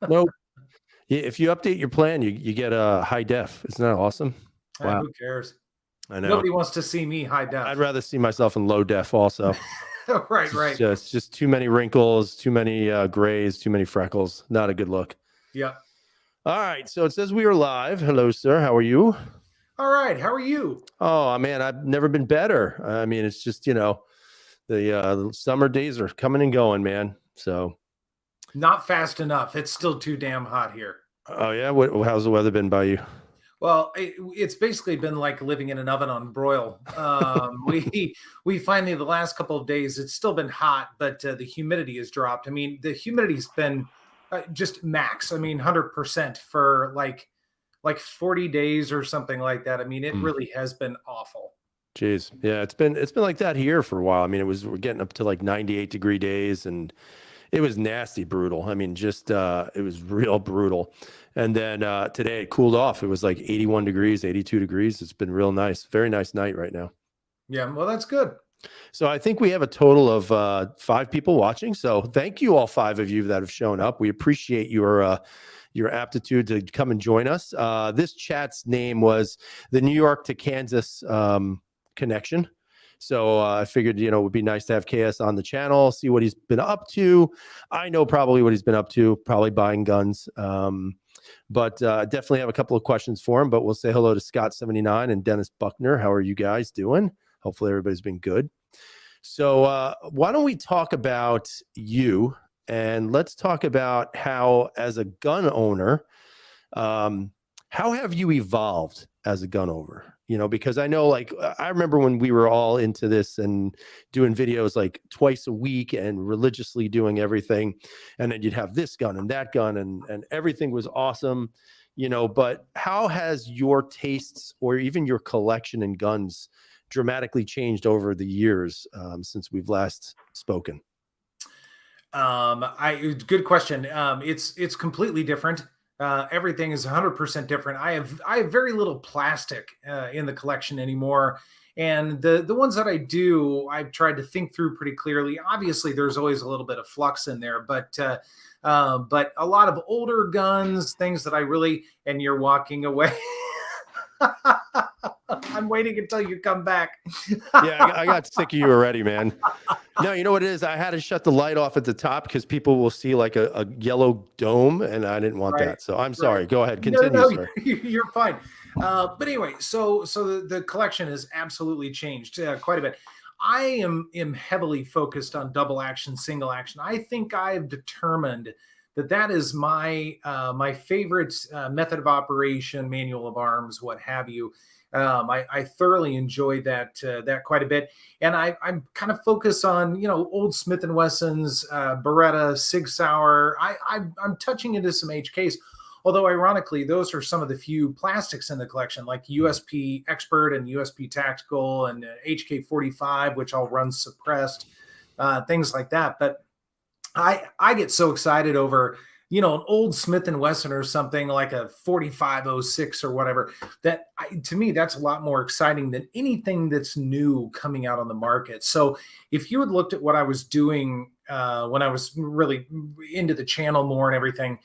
Nope. Yeah, if you update your plan, you get a high def. Isn't that awesome? Wow. Who cares? I know. Nobody wants to see me high I'd def. rather see myself in low def also. Right, right. It's just too many wrinkles, too many grays, too many freckles. Not a good look. Yeah. All right. So it says we are live. Hello, sir. How are you? All right. How are you? Oh, man, I've never been better. I mean, it's just, the summer days are coming and going, man. So, Not fast enough. It's still too damn hot here. oh, yeah. How's the weather been by you? Well, it's basically been like living in an oven on broil. We finally the last couple of days it's still been hot, but the humidity has dropped. I mean, the humidity's been just max. I mean, 100% for like 40 days or something like that. I mean, it Mm. really has been awful. Jeez. Yeah, it's been like that here for a while. I mean, we're getting up to like 98-degree days, and it was nasty, brutal. I mean, just it was real brutal. And then today it cooled off. It was like 81 degrees, 82 degrees. It's been real nice. Very nice night right now. Yeah, well, that's good. So I think we have a total of 5 people watching. So thank you all 5 of you that have shown up. We appreciate your aptitude to come and join us. This chat's name was the New York to Kansas connection. So I figured, it would be nice to have KS on the channel, see what he's been up to. I know probably what he's been up to, probably buying guns. But definitely have a couple of questions for him. But we'll say hello to Scott79 and Dennis Buckner. How are you guys doing? Hopefully everybody's been good. So why don't we talk about you, and let's talk about how, as a gun owner, how have you evolved as a gun owner? Because I know, like, I remember when we were all into this and doing videos like twice a week and religiously doing everything. And then you'd have this gun and that gun and everything was awesome, but how has your tastes or even your collection in guns dramatically changed over the years since we've last spoken? Good question. It's completely different. Everything is 100% different. I have very little plastic in the collection anymore, and the ones that I do, I've tried to think through pretty clearly. Obviously, there's always a little bit of flux in there, but a lot of older guns, things that I really. And you're walking away. I'm waiting until you come back. Yeah, I got sick of you already, man. No, you know what it is? I had to shut the light off at the top because people will see like a yellow dome, and I didn't want Right, that. So I'm right. sorry. Go ahead. No, Continue, no, sir. you're fine. But anyway, so the collection has absolutely changed quite a bit. I am heavily focused on double action, single action. I think I've determined that is my favorite method of operation, manual of arms, what have you. I thoroughly enjoy that quite a bit, and I'm kind of focused on old Smith and Wessons, Beretta, Sig Sauer. I'm touching into some HKs, although ironically those are some of the few plastics in the collection, like USP Expert and USP Tactical and HK45, which all run suppressed, things like that. But I get so excited over an old Smith and Wesson or something like a 4506 or whatever, to me that's a lot more exciting than anything that's new coming out on the market. So if you had looked at what I was doing when I was really into the channel more and everything,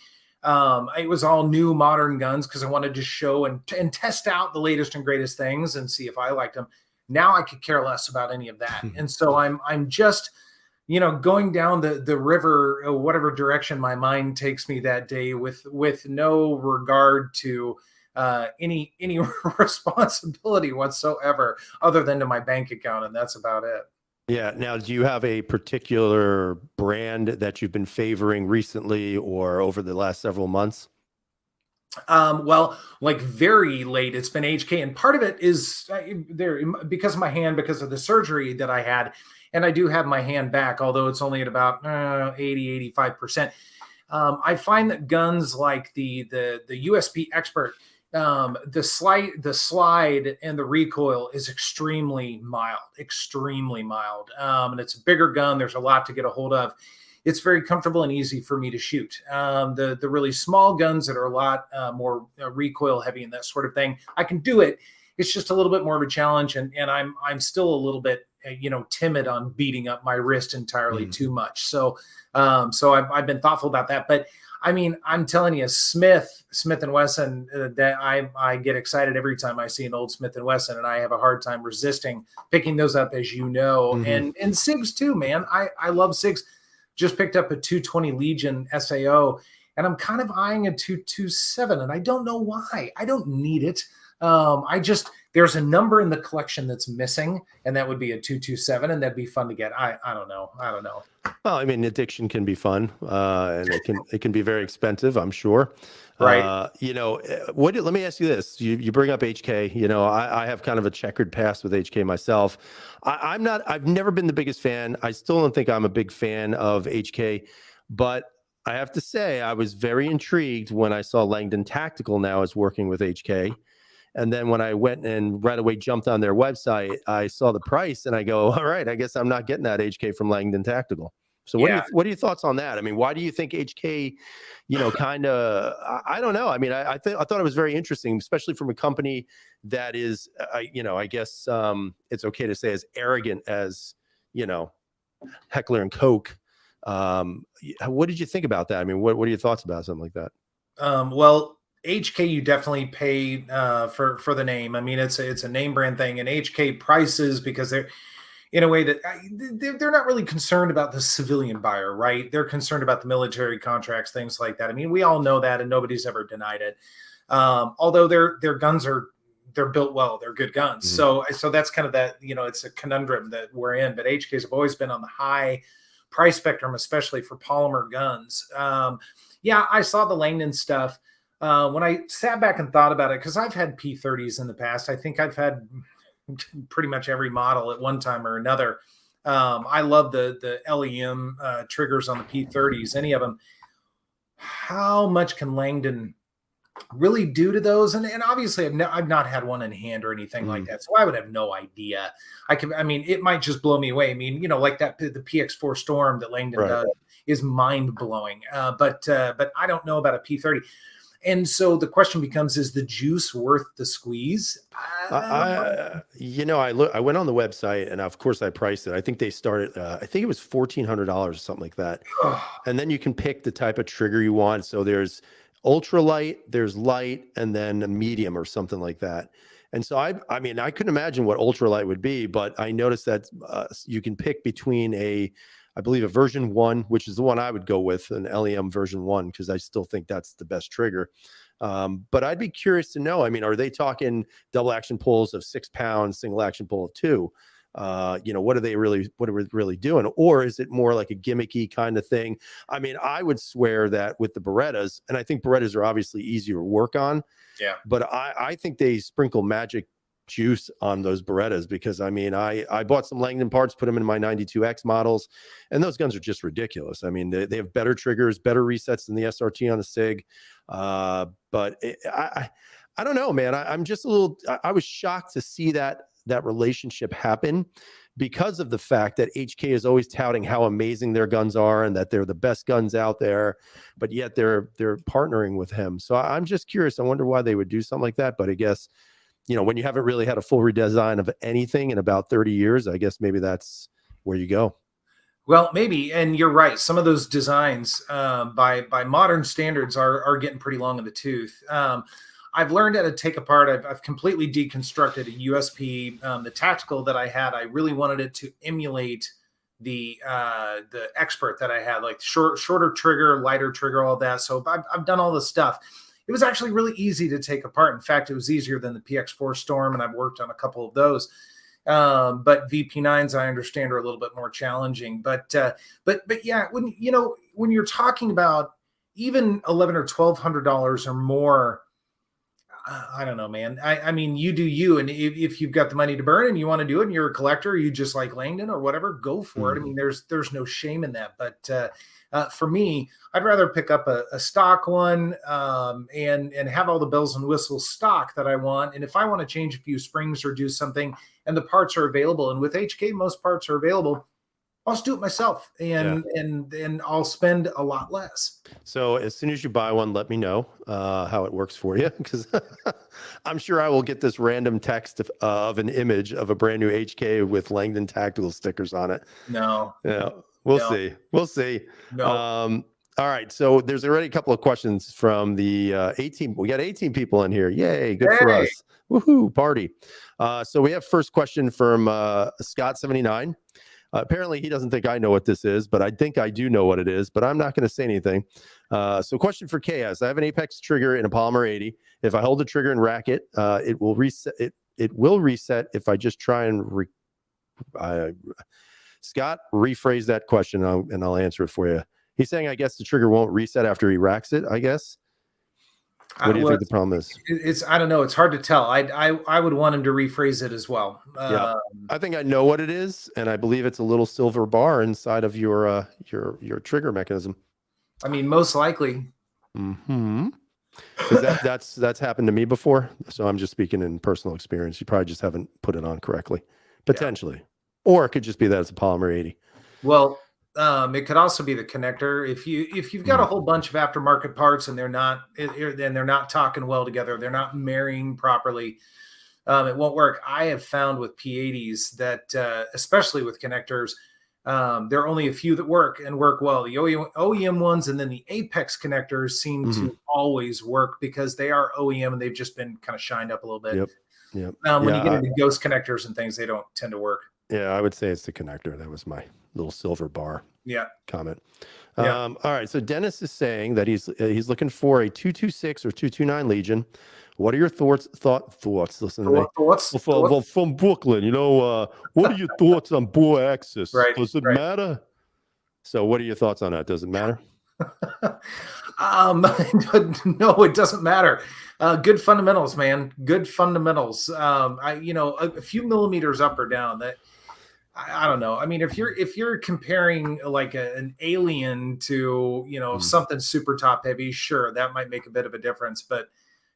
it was all new modern guns because I wanted to show and test out the latest and greatest things and see if I liked them. Now I could care less about any of that, and so I'm just going down the river, whatever direction my mind takes me that day, with no regard to any responsibility whatsoever, other than to my bank account, and that's about it. Yeah. Now, do you have a particular brand that you've been favoring recently or over the last several months? Well, like very late, it's been HK, and part of it is there because of my hand, because of the surgery that I had, and I do have my hand back, although it's only at about 80-85%. I find that guns like the USP Expert, the slide and the recoil is extremely mild, and it's a bigger gun. There's a lot to get a hold of. It's very comfortable and easy for me to shoot. The really small guns that are a lot more recoil heavy and that sort of thing, I can do it. It's just a little bit more of a challenge, and I'm still a little bit timid on beating up my wrist entirely too much. So I've been thoughtful about that. But I mean, I'm telling you, Smith and Wesson, that I get excited every time I see an old Smith and Wesson, and I have a hard time resisting picking those up, as you know. And SIGs too, man. I love SIGs. Just picked up a 220 Legion SAO, and I'm kind of eyeing a 227, and I don't know why. I don't need it. There's a number in the collection that's missing, and that would be a 227, and that'd be fun to get. I don't know. Well, I mean, addiction can be fun, and it can be very expensive, I'm sure. Right. Let me ask you this. You bring up HK. I have kind of a checkered past with HK myself. I've never been the biggest fan. I still don't think I'm a big fan of HK, but I have to say I was very intrigued when I saw Langdon Tactical now is working with HK. And then when I went and right away jumped on their website, I saw the price and I go, all right, I guess I'm not getting that HK from Langdon Tactical. So what are your thoughts on that? I mean, why do you think HK, kind of, I don't know. I mean, I thought it was very interesting, especially from a company that is, I guess it's okay to say as arrogant as, Heckler and Koch. What did you think about that? I mean, what are your thoughts about something like that? Well, HK, you definitely pay for the name. I mean, it's a name brand thing, and HK prices, because they're in a way that they're not really concerned about the civilian buyer, right? They're concerned about the military contracts, things like that. I mean, we all know that, and nobody's ever denied it. Although their guns they're built well, they're good guns. So that's kind of that, it's a conundrum that we're in. But HKs have always been on the high price spectrum, especially for polymer guns. I saw the Langdon stuff. When I sat back and thought about it, because I've had P30s in the past, I think I've had pretty much every model at one time or another. I love the LEM triggers on the P30s, any of them. How much can Langdon really do to those? And obviously I've not had one in hand or anything like that, so I would have no idea. It might just blow me away. I mean, like that, the PX4 Storm that Langdon does is mind blowing. But I don't know about a P30. And so the question becomes, is the juice worth the squeeze? I went on the website, and of course I priced it. I think they started, I think it was $1,400 or something like that. And then you can pick the type of trigger you want. So there's ultralight, there's light, and then a medium or something like that. And so I couldn't imagine what ultralight would be, but I noticed that you can pick between I believe a version 1, which is the one I would go with, an LEM version 1, because I still think that's the best trigger. But I'd be curious to know, I mean, are they talking double action pulls of 6 pounds, single action pull of 2? What are we really doing? Or is it more like a gimmicky kind of thing? I mean, I would swear that with the Berettas, and I think Berettas are obviously easier to work on. Yeah. But I think they sprinkle magic juice on those Berettas, because I mean, I bought some Langdon parts, put them in my 92X models, and those guns are just ridiculous. I mean, they have better triggers, better resets than the SRT on the SIG. But I don't know, man. I'm just I was shocked to see that relationship happen, because of the fact that HK is always touting how amazing their guns are and that they're the best guns out there, but yet they're partnering with him. So I'm just curious. I wonder why they would do something like that. But I guess, when you haven't really had a full redesign of anything in about 30 years, I guess maybe that's where you go. Well, maybe, and you're right. Some of those designs, by modern standards, are getting pretty long in the tooth. I've learned how to take apart. I've completely deconstructed a USP. The tactical that I had, I really wanted it to emulate the expert that I had, like shorter trigger, lighter trigger, all that. So I've done all this stuff. It was actually really easy to take apart. In fact, it was easier than the PX4 Storm, and I've worked on a couple of those. But VP9s, I understand, are a little bit more challenging. But yeah, when you're talking about even $1,100 or $1,200 or more, I don't know, man. I mean, you do you, and if you've got the money to burn and you want to do it, and you're a collector, you just like Langdon or whatever, go for it. I mean, there's no shame in that. But for me, I'd rather pick up a stock one, and have all the bells and whistles stock that I want. And if I want to change a few springs or do something, and the parts are available, and with HK, most parts are available, I'll just do it myself, and I'll spend a lot less. So as soon as you buy one, let me know how it works for you, because I'm sure I will get this random text of an image of a brand new HK with Langdon Tactical stickers on it. No, Yeah, we'll no, see. We'll see. no. All right. So there's already a couple of questions from the 18. We got 18 people in here. Yay. Good for Hey. us. Woohoo. Party. So we have first question from Scott79. Apparently, he doesn't think I know what this is, but I think I do know what it is, but I'm not going to say anything. So question for KS. I have an Apex trigger in a Polymer 80. If I hold the trigger and rack it, it will reset. It will reset if I just try and Scott, rephrase that question and I'll answer it for you. He's saying, I guess the trigger won't reset after he racks it, I guess. What do you think the problem is? It's I don't know. It's hard to tell. I would want him to rephrase it as well. Yeah, I think I know what it is, and I believe it's a little silver bar inside of your trigger mechanism. I mean, most likely. Mm-hmm. Because that's happened to me before. So I'm just speaking in personal experience. You probably just haven't put it on correctly, potentially, or it could just be that it's a Polymer 80. Well, it could also be the connector. If you've got a whole bunch of aftermarket parts and they're not talking well together, they're not marrying properly, it won't work. I have found with P80s that, especially with connectors, there are only a few that work well. The OEM ones and then the Apex connectors seem to always work because they are OEM and they've just been kind of shined up a little bit. Yep. When you get into ghost connectors and things, they don't tend to work. Yeah, I would say it's the connector. That was my little silver bar comment. All right. So Dennis is saying that he's looking for a 226 or 229 Legion. What are your thoughts? Listen to me. Thoughts? Well, from Brooklyn, what are your thoughts on bore axis? Does it matter? So what are your thoughts on that? Does it matter? No, it doesn't matter. Good fundamentals, man. Good fundamentals. A few millimeters up or down, that I don't know. I mean, if you're comparing like an alien to something super top heavy, sure, that might make a bit of a difference. But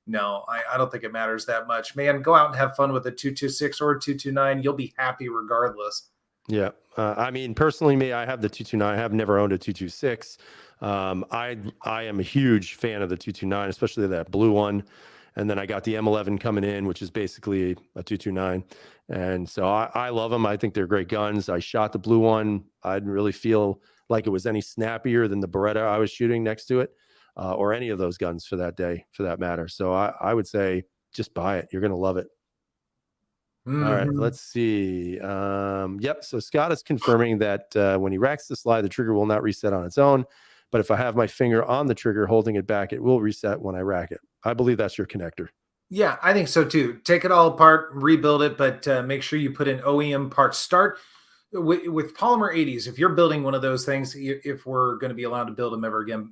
no, I don't think it matters that much. Man, go out and have fun with a 226 or a 229. You'll be happy regardless. Yeah. I mean, personally, me, I have the 229. I have never owned a 226. I am a huge fan of the 229, especially that blue one. And then I got the M11 coming in, which is basically a 229. And so I love them. I think they're great guns. I shot the blue one. I didn't really feel like it was any snappier than the Beretta I was shooting next to it, or any of those guns for that day, for that matter. So I would say just buy it. You're going to love it. All right, let's see. Yep. So Scott is confirming that when he racks the slide, the trigger will not reset on its own. But if I have my finger on the trigger holding it back, it will reset when I rack it. I believe that's your connector. Yeah, I think so too. Take it all apart, rebuild it, but make sure you put in OEM parts. Start with Polymer 80s. If you're building one of those things, if we're going to be allowed to build them ever again,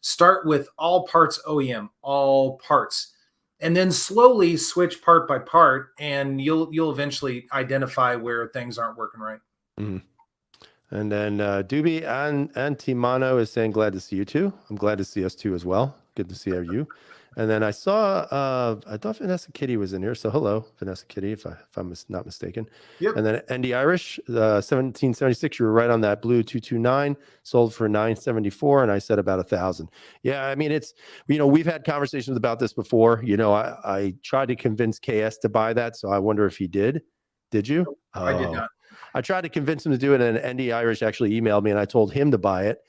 start with all parts OEM, all parts. And then slowly switch part by part, and you'll eventually identify where things aren't working right. Mm-hmm. And then Doobie and Antimano is saying, glad to see you too. I'm glad to see us too as well. Good to see you. And then I saw, I thought Vanessa Kitty was in here. So hello, Vanessa Kitty, if I'm not mistaken. Yep. And then Andy Irish, 1776, you were right on that blue 229, sold for 974. And I said about 1,000. Yeah, I mean, it's, we've had conversations about this before. I tried to convince KS to buy that. So I wonder if he did. Did you? I did not. I tried to convince him to do it, and Andy Irish actually emailed me, and I told him to buy it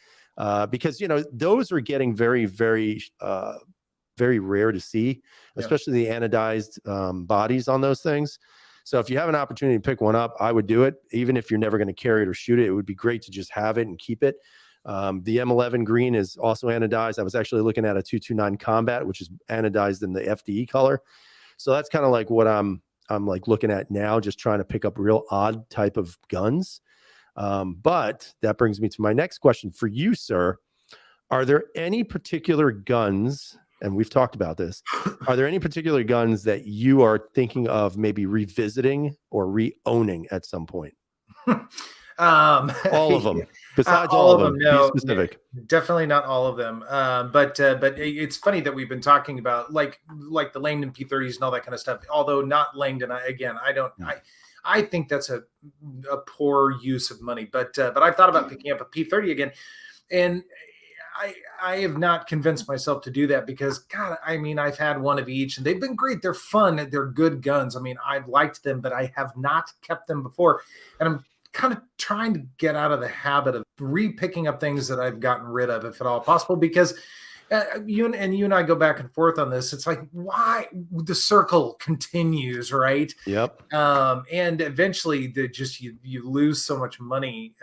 because those are getting very, very, very rare to see, especially the anodized bodies on those things. So if you have an opportunity to pick one up, I would do it, even if you're never going to carry it or shoot it. It would be great to just have it and keep it. The M11 green is also anodized. I was actually looking at a 229 Combat, which is anodized in the FDE color. So that's kind of like what I'm like looking at now, just trying to pick up real odd type of guns. But that brings me to my next question for you, sir. Are there any particular guns, and we've talked about this, are there any particular guns that you are thinking of maybe revisiting or re-owning at some point? All of them, besides all of them. No, be specific. Definitely not all of them. But it's funny that we've been talking about like the Langdon P30s and all that kind of stuff. Although not Langdon, I I think that's a poor use of money. But I've thought about picking up a P30 again, and I have not convinced myself to do that because, God, I mean, I've had one of each and they've been great. They're fun. They're good guns. I mean, I've liked them, but I have not kept them before. And I'm kind of trying to get out of the habit of re-picking up things that I've gotten rid of, if at all possible, because you and I go back and forth on this. It's like, why the circle continues, right? Yep. And eventually you lose so much money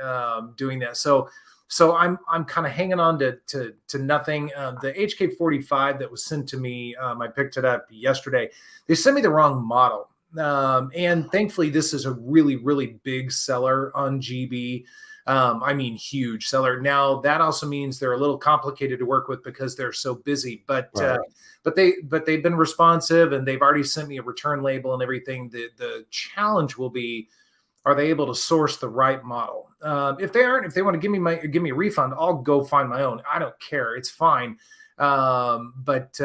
doing that. So I'm kind of hanging on to nothing. The HK45 that was sent to me, I picked it up yesterday. They sent me the wrong model. And thankfully, this is a really, really big seller on GB. I mean, huge seller. Now that also means they're a little complicated to work with because they're so busy. But they've been responsive and they've already sent me a return label and everything. The challenge will be, are they able to source the right model? If they aren't, if they want to give me a refund, I'll go find my own. I don't care. It's fine. But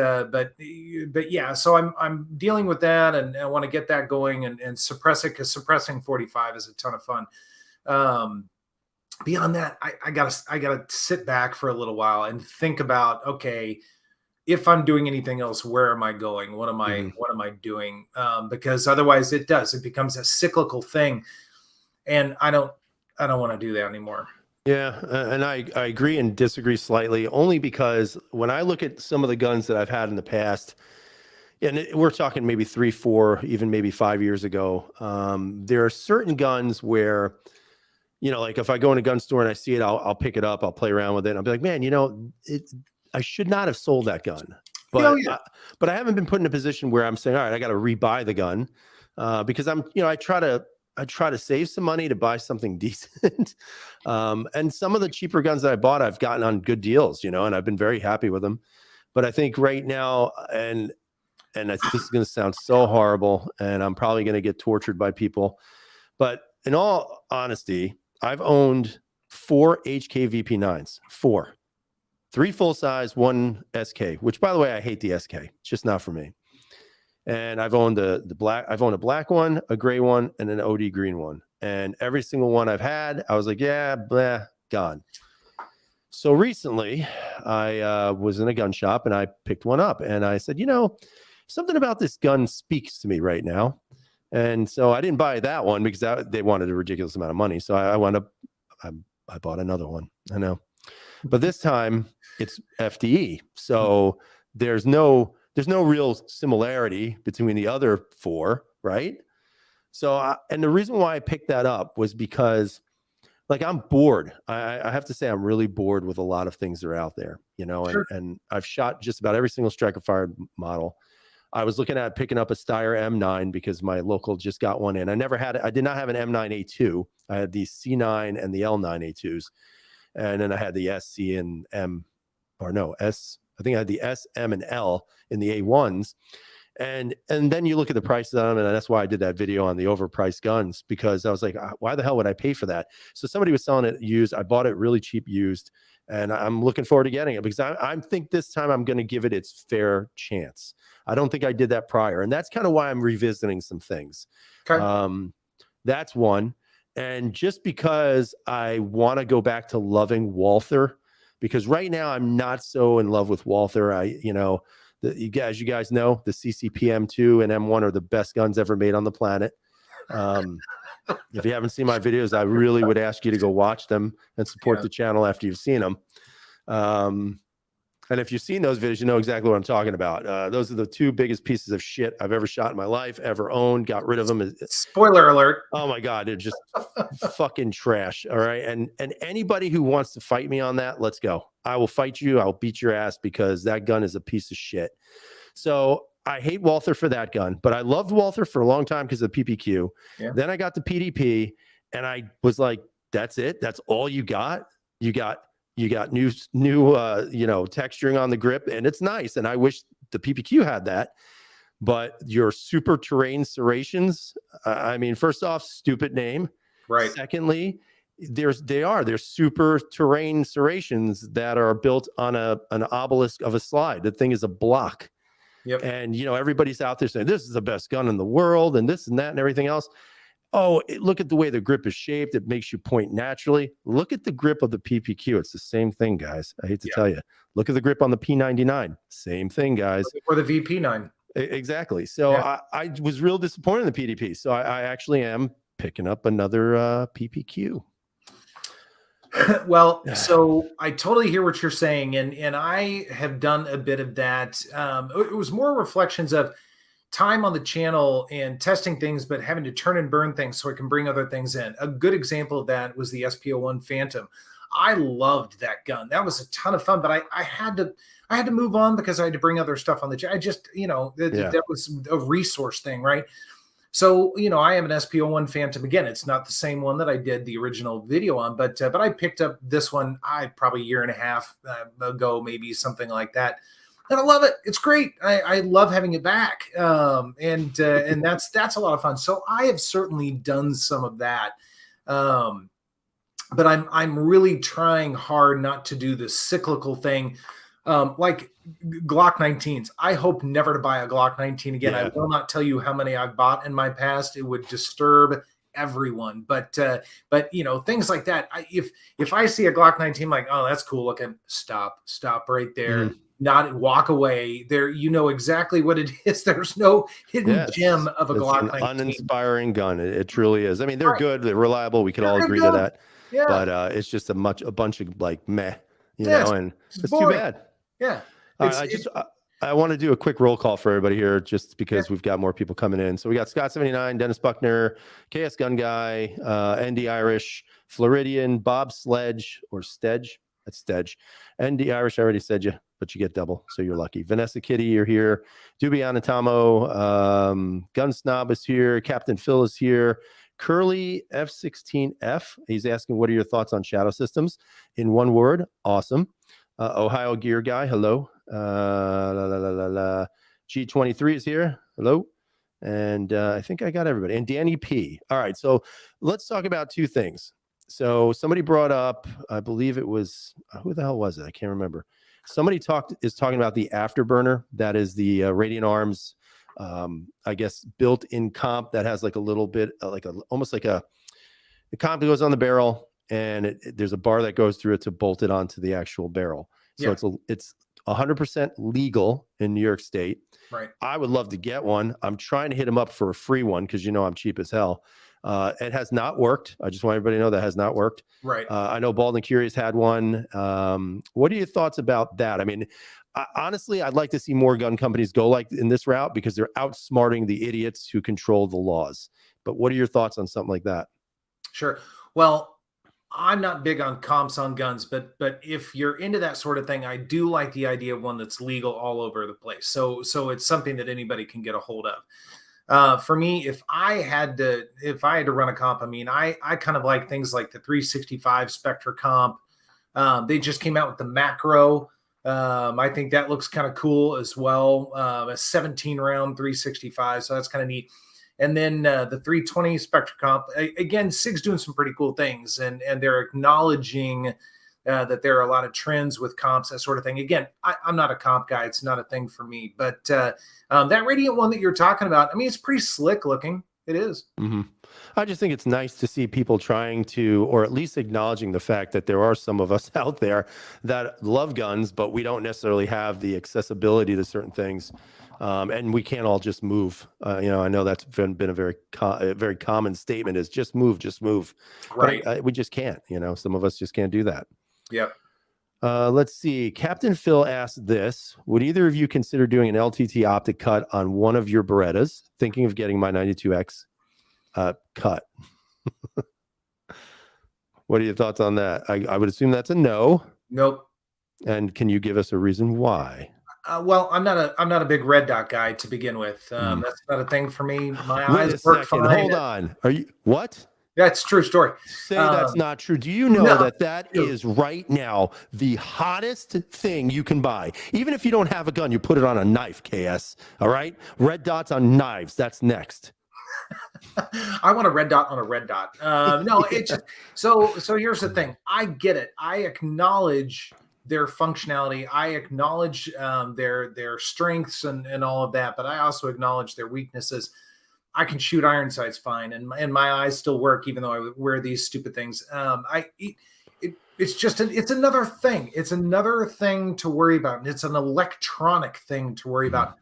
yeah, so I'm dealing with that and I want to get that going and suppress it, because suppressing 45 is a ton of fun. Beyond that, I gotta sit back for a little while and think about, okay, if I'm doing anything else, where am I going? What am I doing? Because otherwise it becomes a cyclical thing. And I don't want to do that anymore. Yeah, and I agree and disagree slightly, only because when I look at some of the guns that I've had in the past, and we're talking maybe 3, 4, even maybe 5 years ago, there are certain guns where, like if I go in a gun store and I see it, I'll pick it up, I'll play around with it, and I'll be like, man, I should not have sold that gun. But but I haven't been put in a position where I'm saying, all right, I got to rebuy the gun, because I try to save some money to buy something decent. And some of the cheaper guns that I bought, I've gotten on good deals, and I've been very happy with them. But I think right now, and this is going to sound so horrible, and I'm probably going to get tortured by people, but in all honesty, I've owned 4 HK VP9s, 4, 3 full size, 1 SK, which by the way, I hate the SK. It's just not for me. And I've owned the black. I've owned a black one, a gray one, and an OD green one. And every single one I've had, I was like, yeah, blah, gone. So recently, I was in a gun shop and I picked one up, and I said, something about this gun speaks to me right now. And so I didn't buy that one because they wanted a ridiculous amount of money. So I wound up, I bought another one. I know, but this time it's FDE. So there's no real similarity between the other 4, right? So, and the reason why I picked that up was because, like, I'm bored. I have to say I'm really bored with a lot of things that are out there, sure. and I've shot just about every single Striker Fired model. I was looking at picking up a Steyr M9 because my local just got one in. I did not have an M9A2. I had the C9 and the L9A2s. And then I had the SC and M, or no, S. I think I had the S, M, and L in the A1s. And then you look at the prices on them, and that's why I did that video on the overpriced guns, because I was like, why the hell would I pay for that? So somebody was selling it used. I bought it really cheap used, and I'm looking forward to getting it because I think this time I'm going to give it its fair chance. I don't think I did that prior, and that's kind of why I'm revisiting some things. Okay. That's one. And just because I want to go back to loving Walther, because right now I'm not so in love with Walther. You guys know, the CCPM2 and M1 are the best guns ever made on the planet. If you haven't seen my videos, I really would ask you to go watch them and support the channel after you've seen them. And if you've seen those videos, you know exactly what I'm talking about. Those are the 2 biggest pieces of shit I've ever shot in my life, ever owned, got rid of them. Spoiler alert. Oh my God, they're just fucking trash. All right. And anybody who wants to fight me on that, let's go. I will fight you. I'll beat your ass because that gun is a piece of shit. So I hate Walther for that gun, but I loved Walther for a long time because of PPQ. Yeah. Then I got the PDP and I was like, that's it. That's all you got. You got new texturing on the grip, and it's nice. And I wish the PPQ had that. But your super terrain serrations, I mean, first off, stupid name. Right. Secondly, there's super terrain serrations that are built on an obelisk of a slide. The thing is a block. Yep. And everybody's out there saying this is the best gun in the world and this and that and everything else. oh, look at the way the grip is shaped. It makes you point naturally. Look at the grip of the PPQ. It's the same thing, guys. I hate to tell you. Look at the grip on the P99. Same thing, guys. Or the VP9. Exactly. So I was real disappointed in the PDP. So I actually am picking up another PPQ. Well, so I totally hear what you're saying, and I have done a bit of that. It was more reflections of time on the channel and testing things, but having to turn and burn things so I can bring other things in. A good example of that was the SP01 Phantom. I loved that gun. That was a ton of fun, but I had to move on because I had to bring other stuff on the channel. I just, that was a resource thing, right? So, I am an SP01 Phantom. Again, it's not the same one that I did the original video on, but I picked up this one, probably a year and a half ago, maybe something like that. And I love it. It's great. I love having it back. And that's a lot of fun. So I have certainly done some of that. But I'm really trying hard not to do the cyclical thing. Like Glock 19s. I hope never to buy a Glock 19 again. I will not tell you how many I've bought in my past. It would disturb everyone. But things like that. If I see a Glock 19, like, oh, that's cool looking. Stop right there. Not walk away. There, exactly what it is. There's no hidden gem of a Glock 19. Uninspiring gun. It truly is. I mean, they're good. They're reliable. We could all agree to that. Yeah. But it's just a bunch of like meh, and it's too bad. Yeah. I want to do a quick roll call for everybody here, just because we've got more people coming in. So we got Scott 79, Dennis Buckner, KS Gun Guy, ND Irish, Floridian, Bob Sledge or Stedge. That's Stedge. ND Irish, I already said you, but you get double, so you're lucky. Vanessa Kitty, you're here. Duby Anatomo, Gun Snob is here. Captain Phil is here. Curly F16F. He's asking, what are your thoughts on shadow systems? In one word, awesome. Ohio Gear Guy, hello. G23 is here, hello. And I think I got everybody. And Danny P. All right, so let's talk about two things. So somebody brought up, I believe it was, who the hell was it? I can't remember. Somebody is talking about the Afterburner. That is the Radiant Arms, I guess, built-in comp that has like a little bit, almost like the comp that goes on the barrel, and there's a bar that goes through it to bolt it onto the actual barrel. So it's 100% legal in New York State. Right. I would love to get one. I'm trying to hit him up for a free one because I'm cheap as hell. It has not worked. I just want everybody to know that has not worked. Right. I know Bald and Curious had one. What are your thoughts about that? I mean, honestly, I'd like to see more gun companies go like in this route because they're outsmarting the idiots who control the laws. But what are your thoughts on something like that? Sure. Well, I'm not big on comps on guns, but if you're into that sort of thing, I do like the idea of one that's legal all over the place. So it's something that anybody can get a hold of. For me, if I had to run a comp, I mean, I kind of like things like the 365 Spectre comp. They just came out with the macro. I think that looks kind of cool as well. A 17 round 365. So that's kind of neat. And then the 320 Spectre comp, again, SIG's doing some pretty cool things, and they're acknowledging that there are a lot of trends with comps, that sort of thing. Again, I'm not a comp guy. It's not a thing for me. But that Radiant one that you're talking about, I mean, it's pretty slick looking. It is. Mm-hmm. I just think it's nice to see people trying to, or at least acknowledging the fact that there are some of us out there that love guns, but we don't necessarily have the accessibility to certain things. And we can't all just move. I know that's been a very common statement is just move. Right. But we just can't, some of us just can't do that. Yep. Let's see. Captain Phil asked this. Would either of you consider doing an LTT optic cut on one of your Berettas? Thinking of getting my 92X cut. What are your thoughts on that? I would assume that's a no. Nope. And can you give us a reason why? Well, I'm not a big red dot guy to begin with. That's not a thing for me. My eyes work fine. Hold on. Are you what? That's a true story. Say that's not true. Do you know that is right now the hottest thing you can buy? Even if you don't have a gun, you put it on a knife, KS. All right? Red dots on knives. That's next. I want a red dot on a red dot. No, it's just, so here's the thing. I get it. I acknowledge their functionality. I acknowledge their strengths and all of that, but I also acknowledge their weaknesses. I can shoot iron sights fine, and my eyes still work even though I wear these stupid things. It's another thing. It's another thing to worry about, and it's an electronic thing to worry about.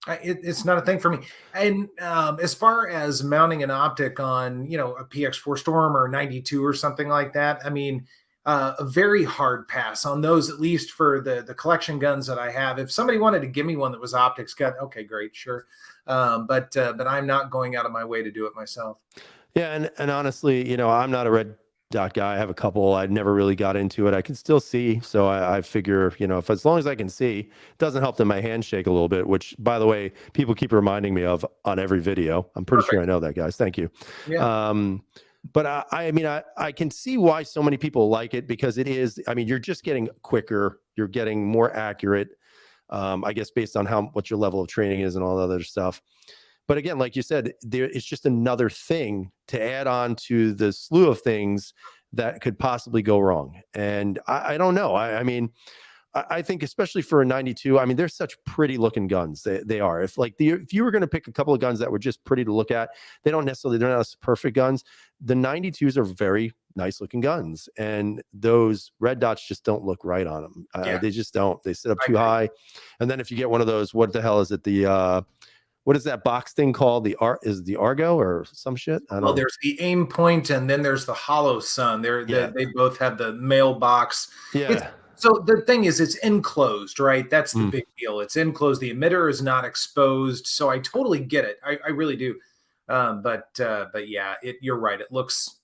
It's not a thing for me. And as far as mounting an optic on, a PX4 Storm or 92 or something like that, I mean, a very hard pass on those, at least for the collection guns that I have. If somebody wanted to give me one that was optics cut, okay, great, sure. But I'm not going out of my way to do it myself. Yeah, and honestly, I'm not a red dot guy. I have a couple. I never really got into it. I can still see, so I figure, if as long as I can see, it doesn't help that my hands shake a little bit. Which, by the way, people keep reminding me of on every video. I'm pretty sure I know that, guys. Thank you. Yeah. But I mean, I can see why so many people like it, because it is. I mean, you're just getting quicker. You're getting more accurate. I guess based on what your level of training is and all the other stuff. But again, like you said, it's just another thing to add on to the slew of things that could possibly go wrong. And I don't know. I mean, I think especially for a 92, I mean, they're such pretty looking guns. They are. If you were going to pick a couple of guns that were just pretty to look at, they're not perfect guns. The 92s are very nice looking guns, and those red dots just don't look right on them. They just don't. They sit up too high. And then if you get one of those, what the hell is it? What is that box thing called? Is it the Argo or some shit? I don't know. There's the aim point, and then there's the Hollow Sun. They both have the mailbox. Yeah. So the thing is, it's enclosed, right? That's the big deal. It's enclosed. The emitter is not exposed. So I totally get it. I really do. But yeah, you're right. It looks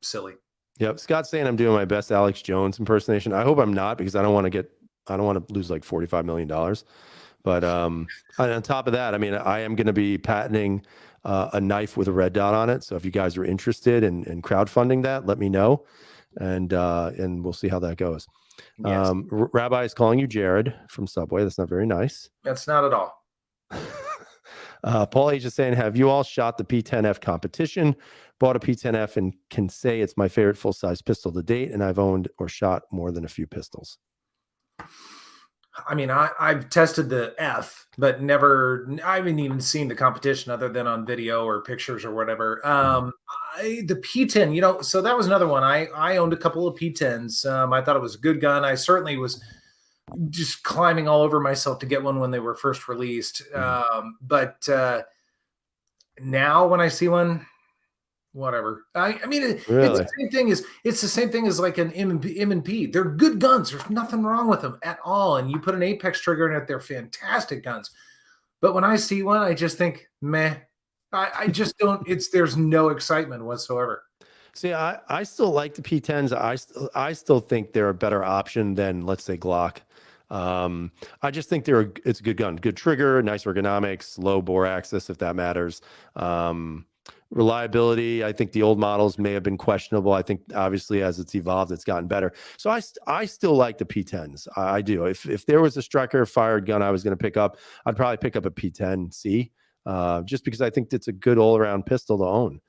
silly. Yep. Scott's saying I'm doing my best Alex Jones impersonation. I hope I'm not, because I don't want to lose like $45 million. But on top of that, I mean, I am going to be patenting a knife with a red dot on it. So if you guys are interested in crowdfunding that, let me know, and we'll see how that goes. Yes. Rabbi is calling you Jared from Subway. That's not very nice. That's not at all. Paul H is saying, have you all shot the P10F competition? Bought a P10F and can say it's my favorite full-size pistol to date, and I've owned or shot more than a few pistols. I mean, I've tested the F, but I haven't even seen the competition other than on video or pictures or whatever. The P10, so that was another one. I owned a couple of P10s. I thought it was a good gun. I certainly was just climbing all over myself to get one when they were first released. But now when I see one, whatever. I mean, really? it's the same thing as like an M&P. They're good guns. There's nothing wrong with them at all. And you put an Apex trigger in it, they're fantastic guns. But when I see one, I just think, meh. I just don't. There's no excitement whatsoever. See, I still like the P10s. I still think they're a better option than, let's say, Glock. I just think it's a good gun, good trigger, nice ergonomics, low bore axis, if that matters. Reliability, I think the old models may have been questionable. I think obviously as it's evolved, it's gotten better. So I still like the P10s. I do. If there was a striker fired gun I was going to pick up, I'd probably pick up a P10C, just because I think it's a good all around pistol to own.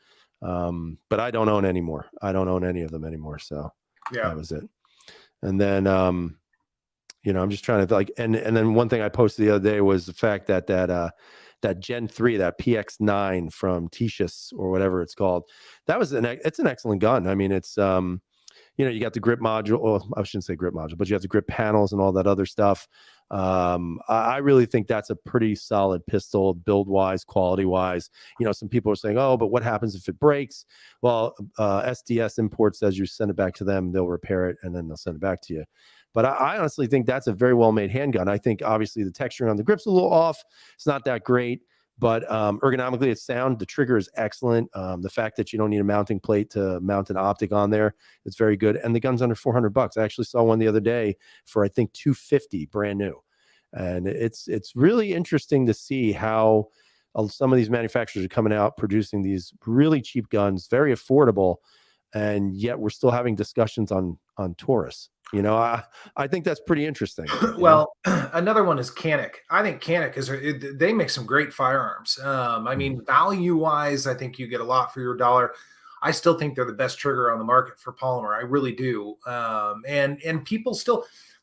But I don't own anymore. I don't own any of them anymore. So yeah, that was it. And then I'm just trying to and then one thing I posted the other day was the fact that Gen 3, that PX9 from Tishus or whatever it's called, it's an excellent gun. I mean, it's, you got the grip module, or I shouldn't say grip module, but you have the grip panels and all that other stuff. I really think that's a pretty solid pistol, build wise, quality wise. Some people are saying, oh, but what happens if it breaks? Well, SDS Import says you send it back to them, they'll repair it, and then they'll send it back to you. But I honestly think that's a very well-made handgun. I think obviously the texturing on the grip's a little off. It's not that great, but ergonomically it's sound. The trigger is excellent. The fact that you don't need a mounting plate to mount an optic on there, it's very good. And the gun's under $400. I actually saw one the other day for I think $250, brand new. And it's really interesting to see how some of these manufacturers are coming out producing these really cheap guns, very affordable, and yet we're still having discussions on Taurus. I think that's pretty interesting. Well, another one is Canik. I think Canik they make some great firearms. I mean, value wise, I think you get a lot for your dollar. I still think they're the best trigger on the market for polymer. I really do. And a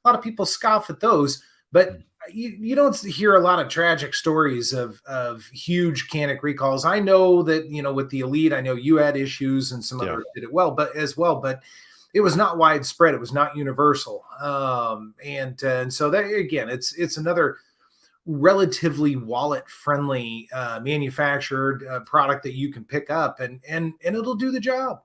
lot of people scoff at those, but you don't hear a lot of tragic stories of huge mechanic recalls. I know that, with the Elite, I know you had issues and some Yeah. others did it well, but it was not widespread. It was not universal. And so that, again, it's another relatively wallet friendly manufactured product that you can pick up, and it'll do the job.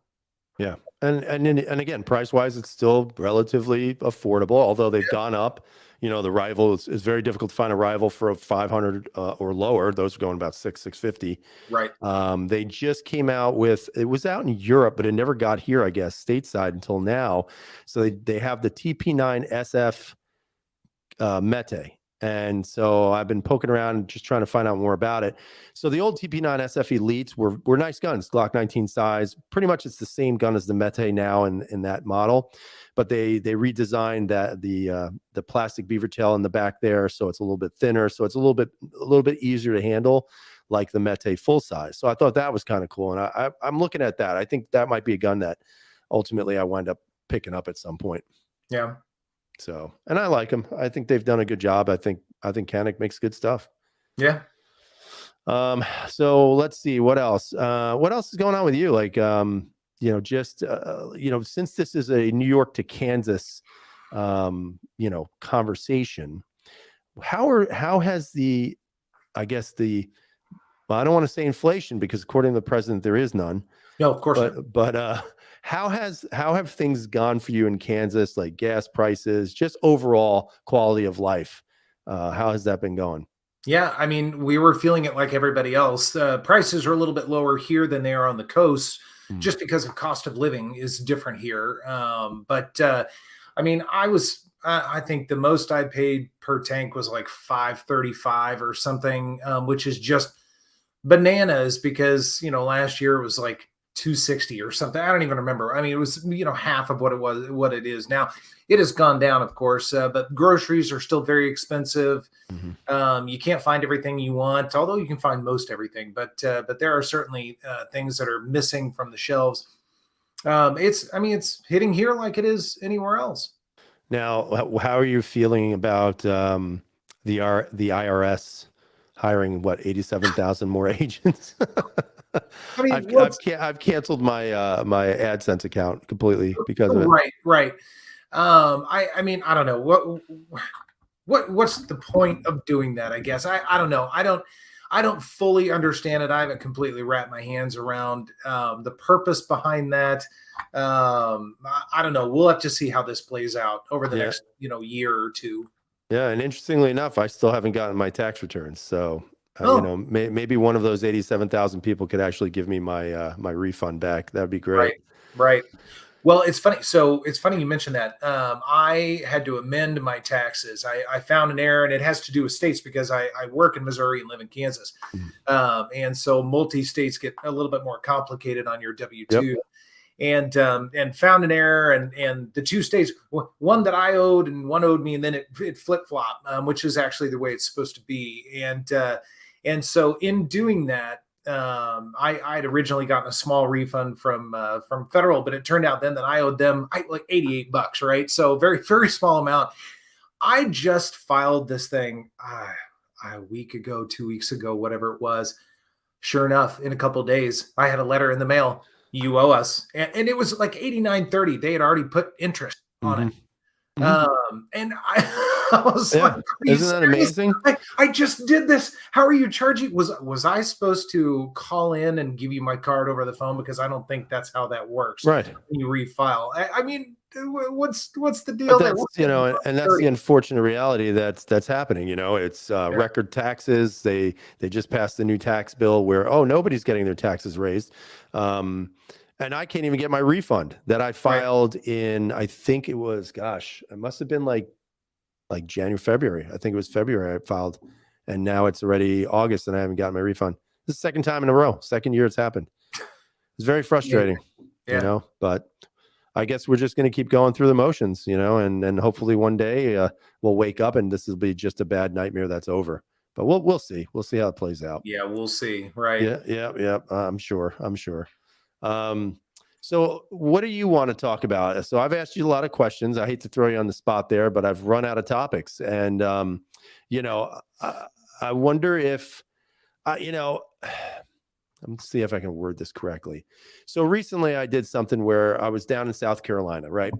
Yeah. And again, price wise, it's still relatively affordable, although they've gone up. The rival is very difficult to find a rival for a 500 or lower. Those are going about 650. Right. They just came out with, it was out in Europe, but it never got here, I guess, stateside until now. So they have the TP9 SF Mete. And so I've been poking around just trying to find out more about it. So the old TP9 SF Elites were nice guns, Glock 19 size. Pretty much it's the same gun as the Mete now in that model, but they redesigned that the plastic beaver tail in the back there, so it's a little bit thinner, so it's a little bit easier to handle, like the Mete full size. So I thought that was kind of cool, and I'm looking at that. I think that might be a gun that ultimately I wind up picking up at some point. Yeah. So, and I like them. I think they've done a good job. I think Canik makes good stuff. Yeah. So let's see what else. What else is going on with you? Like, just since this is a New York to Kansas, conversation. How has I guess well, I don't want to say inflation because according to the president, there is none. No, of course not. But how have things gone for you in Kansas, like gas prices, just overall quality of life? How has that been going? Yeah, I mean, we were feeling it like everybody else. Prices are a little bit lower here than they are on the coast, Mm. just because of cost of living is different here. But I mean, I think the most I paid per tank was like 535 or something, which is just bananas because last year it was like 260 or something. I don't even remember. I mean, it was half of what it is now. It has gone down, of course, but groceries are still very expensive. Mhm. You can't find everything you want, although you can find most everything. But there are certainly things that are missing from the shelves. It's hitting here like it is anywhere else. Now, how are you feeling about the IRS hiring 87,000 more agents? I mean, I've canceled my my AdSense account completely because of it. right. I mean, I don't know what's the point of doing that. I guess I don't know. I don't fully understand it. I haven't completely wrapped my hands around the purpose behind that. I don't know. We'll have to see how this plays out over the Yeah. next year or two. Yeah, and interestingly enough, I still haven't gotten my tax returns. So, Oh, maybe one of those 87,000 people could actually give me my my refund back. That'd be great. right, right. Well, it's funny. So it's funny you mentioned that. I had to amend my taxes. I found an error, and it has to do with states because I work in Missouri and live in Kansas, Mhm. and so multi-states get a little bit more complicated on your W Yep. two. And found an error, and the two states, one that I owed and one owed me, and then it flip flop, which is actually the way it's supposed to be. And so in doing that, I had originally gotten a small refund from federal, but it turned out then that I owed them like $88, right? So very very small amount. I just filed this thing a week ago, 2 weeks ago, whatever it was. Sure enough, in a couple of days, I had a letter in the mail. You owe us, and it was like 89.30. They had already put interest on it. Hmm. Hmm. And I was like, Yeah. "Are you Isn't that serious? amazing? I just did this. How are you charging? Was I supposed to call in and give you my card over the phone? Because I don't think that's how that works Right. when you refile. I mean, what's the But deal there? that's, and that's the unfortunate reality that's happening. It's Yeah, record taxes. They just passed the new tax bill where, oh, nobody's getting their taxes raised. And I can't even get my refund that I right. filed in, I think it was, gosh, it must have been like January, February. I think it was February I filed. And now it's already August and I haven't gotten my refund. This is the second time in a row, second year it's happened. It's very Yeah, frustrating, yeah. but I guess we're just going to keep going through the motions, and hopefully one day we'll wake up and this will be just a bad nightmare that's over. But we'll see. We'll see how it plays out. Yeah, we'll see. Right. Yeah, yeah, yeah. I'm sure. I'm sure. Um, So what do you want to talk about? So I've asked you a lot of questions. I hate to throw you on the spot there, but I've run out of topics. And, you know, I wonder if, you know, let's see if I can word this correctly. So recently I did something where I was down in South Carolina, right?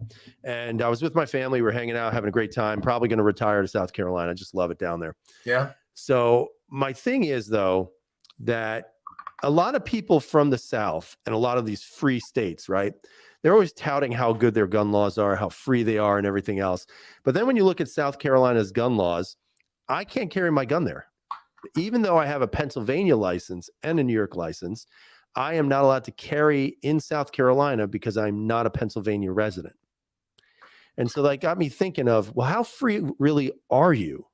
And I was with my family. We're hanging out, having a great time, probably going to retire to South Carolina. I just love it down there. Yeah. So my thing is, though, that a lot of people from the South and a lot of these free states, right? They're always touting how good their gun laws are, how free they are, and everything else. But then when you look at South Carolina's gun laws, I can't carry my gun there. Even though I have a Pennsylvania license and a New York license, I am not allowed to carry in South Carolina because I'm not a Pennsylvania resident. And so that got me thinking of, well, how free really are you?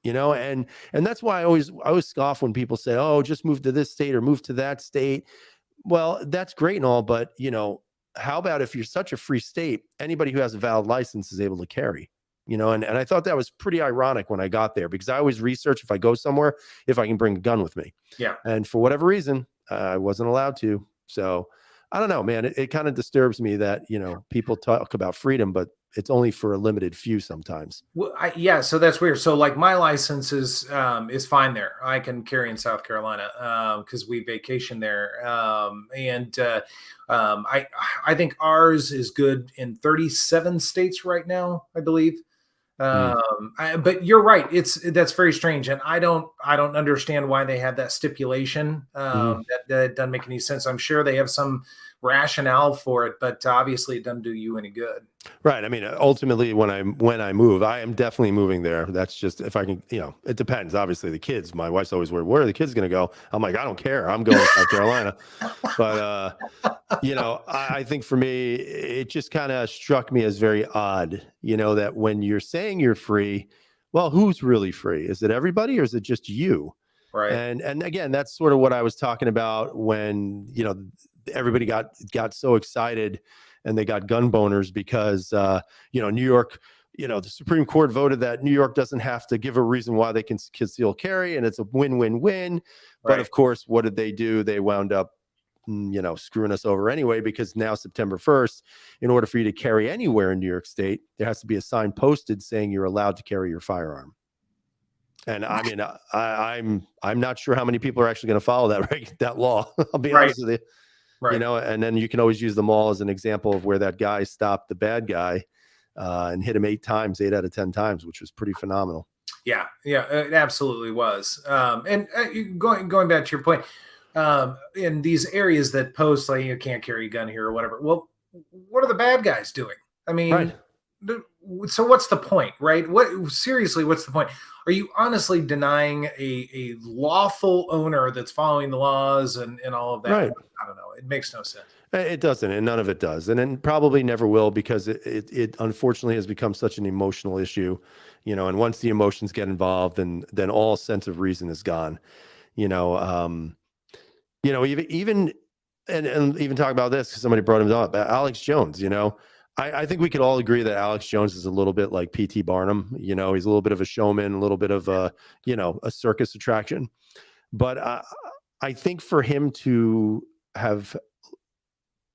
You know, and that's why I always scoff when people say, "Oh, just move to this state or move to that state." Well, that's great and all, but you know, how about if you're such a free state, anybody who has a valid license is able to carry? You know, and I thought that was pretty ironic when I got there because I always research if I go somewhere if I can bring a gun with me. Yeah. And for whatever reason, I wasn't allowed to. So I don't know, man. It kind of disturbs me that, you know, people talk about freedom, but it's only for a limited few sometimes. Well, yeah, so that's weird. So like my license is fine there. I can carry in South Carolina because we vacation there, I think ours is good in 37 states right now, I believe. Mm. But you're right. That's very strange, and I don't understand why they had that stipulation. Mhm. That doesn't make any sense. I'm sure they have some rationale for it, but obviously it doesn't do you any good. Right. I mean, ultimately, when I move, I am definitely moving there. That's just if I can, you know, it depends. Obviously, the kids. My wife's always worried, where are the kids going to go? I'm like, I don't care. I'm going to South Carolina. But you know, I think for me, it just kind of struck me as very odd. You know, that when you're saying you're free, well, who's really free? Is it everybody or is it just you? Right. And again, that's sort of what I was talking about when, you know, everybody got so excited and they got gun boners because you know, New York, you know, the Supreme Court voted that New York doesn't have to give a reason why they can conceal carry, and it's a win-win-win. But Right. of course, what did they do? They wound up, you know, screwing us over anyway, because now September 1st, in order for you to carry anywhere in New York State, there has to be a sign posted saying you're allowed to carry your firearm. And I mean, I'm not sure how many people are actually going to follow that law. I'll be Right. honest with you. You Right. know, and then you can always use them all as an example of where that guy stopped the bad guy and hit him 8 times, 8 out of 10 times, which was pretty phenomenal. Yeah. Yeah. It absolutely was. And going back to your point, in these areas that post like you can't carry a gun here or whatever. Well, what are the bad guys doing? I Right. mean, so what's the point, right? What seriously? What's the point? Are you honestly denying a lawful owner that's following the laws and all of that? Right. I don't know. It makes no sense. It doesn't, and none of it does, and it probably never will because it unfortunately has become such an emotional issue, you know. And once the emotions get involved, then all sense of reason is gone, you know. You know, even and even talk about this because somebody brought him up. Alex Jones, you know, I think we could all agree that Alex Jones is a little bit like P.T. Barnum. You know, he's a little bit of a showman, a little bit of a, you know, a circus attraction. But I think for him to have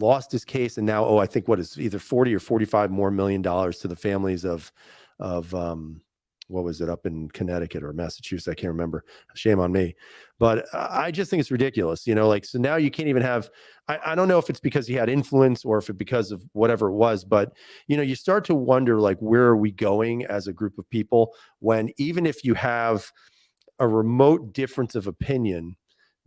lost his case and now, I think what is either 40 or 45 more million dollars to the families of what was it, up in Connecticut or Massachusetts? I can't remember. Shame on me. But I just think it's ridiculous, you know, like, so now you can't even have, I don't know if it's because he had influence or if it because of whatever it was, but you know, you start to wonder, like, where are we going as a group of people when even if you have a remote difference of opinion,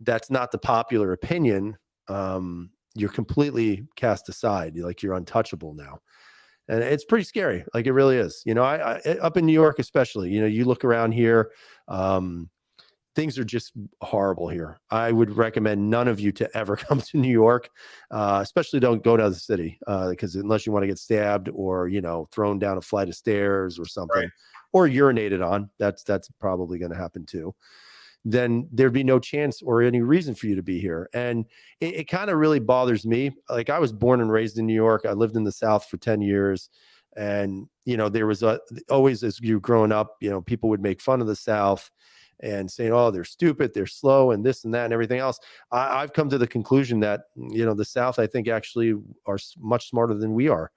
that's not the popular opinion. You're completely cast aside. Like, you're untouchable now. And it's pretty scary. Like, it really is. You know, up in New York, especially, you know, you look around here, things are just horrible here. I would recommend none of you to ever come to New York, especially don't go to the city because unless you want to get stabbed or, you know, thrown down a flight of stairs or Right. something, or urinated on, that's probably going to happen too, then there'd be no chance or any reason for you to be here. And it kind of really bothers me. Like, I was born and raised in New York. I lived in the South for 10 years. And, you know, there was always, as you were growing up, you know, people would make fun of the South. and saying, oh, they're stupid, they're slow, and this and that and everything else. I've come to the conclusion that, the South, I think, actually are much smarter than we are,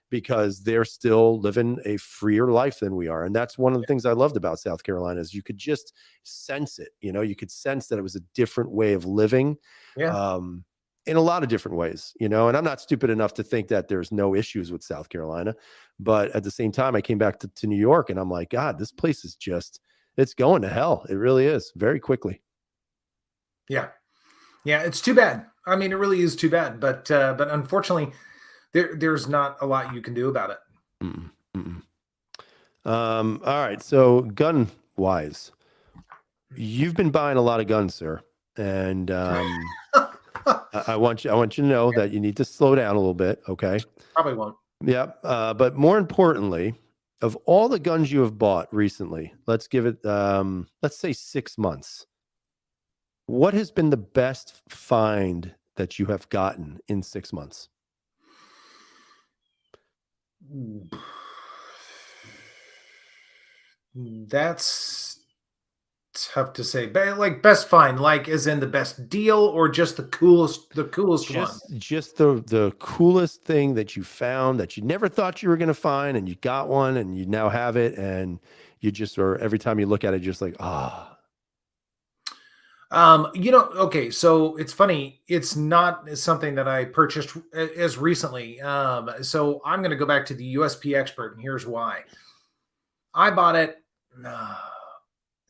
because they're still living a freer life than we are. And that's one of the things I loved about South Carolina, is you could just sense it. You could sense that it was a different way of living. Yeah. In a lot of different ways, and I'm not stupid enough to think that there's no issues with South Carolina, but at the same time, I came back to New York, and I'm like, God, this place is it's going to hell. It really is, very quickly. Yeah. Yeah. It's too bad. I mean, it really is too bad, but unfortunately, there's not a lot you can do about it. Mm-mm. All right. So gun wise, you've been buying a lot of guns, sir. And I want you to know that you need to slow down a little bit. Okay. Probably won't. Yeah. But more importantly, of all the guns you have bought recently, let's give it, let's say 6 months. What has been the best find that you have gotten in 6 months? That's tough to say. Like best find, like as in the best deal, or just the coolest one? Just the coolest thing that you found that you never thought you were going to find, and you got one, and you now have it, and you just, or every time you look at it, just like, Okay, so it's funny. It's not something that I purchased as recently. So I'm going to go back to the USP Expert, and here's why. I bought it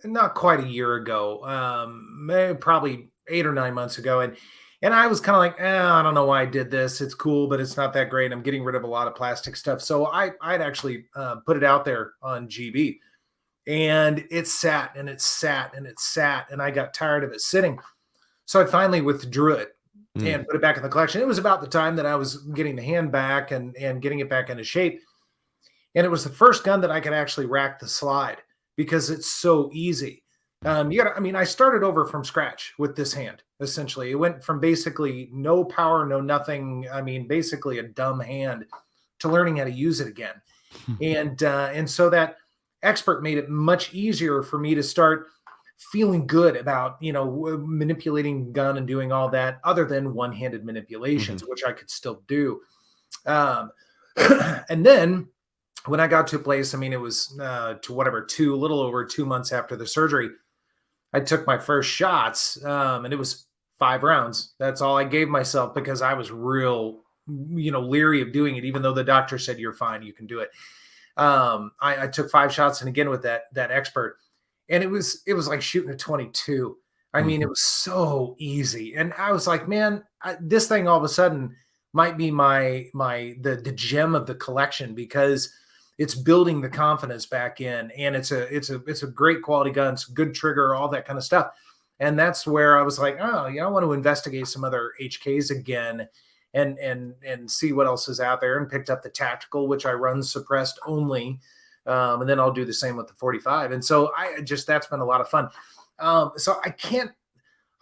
not quite a year ago, maybe probably 8 or 9 months ago, and I was kind of like, I don't know why I did this. It's cool, but it's not that great. I'm getting rid of a lot of plastic stuff, so I'd actually put it out there on GB. And it sat and it sat and it sat, and I got tired of it sitting. So I finally withdrew it and put it back in the collection. It was about the time that I was getting the hand back and getting it back into shape. And it was the first gun that I could actually rack the slide, because it's so easy. I started over from scratch with this hand. Essentially, it went from basically no power, no nothing. I mean, basically a dumb hand, to learning how to use it again. And so that Expert made it much easier for me to start feeling good about, manipulating gun and doing all that, other than one-handed manipulations, which I could still do. And then when I got to a place, it was a little over 2 months after the surgery, I took my first shots, and it was 5 rounds. That's all I gave myself, because I was real, leery of doing it, even though the doctor said, you're fine, you can do it. I took 5 shots, and again with that Expert, and it was like shooting a 22. I mean, it was so easy, and I was like, man, this thing all of a sudden might be the gem of the collection, because it's building the confidence back in, and it's a great quality gun. It's a good trigger, all that kind of stuff. And that's where I was like, oh, I want to investigate some other HKs again, and see what else is out there, and picked up the tactical, which I run suppressed only. And then I'll do the same with the 45. And so that's been a lot of fun. So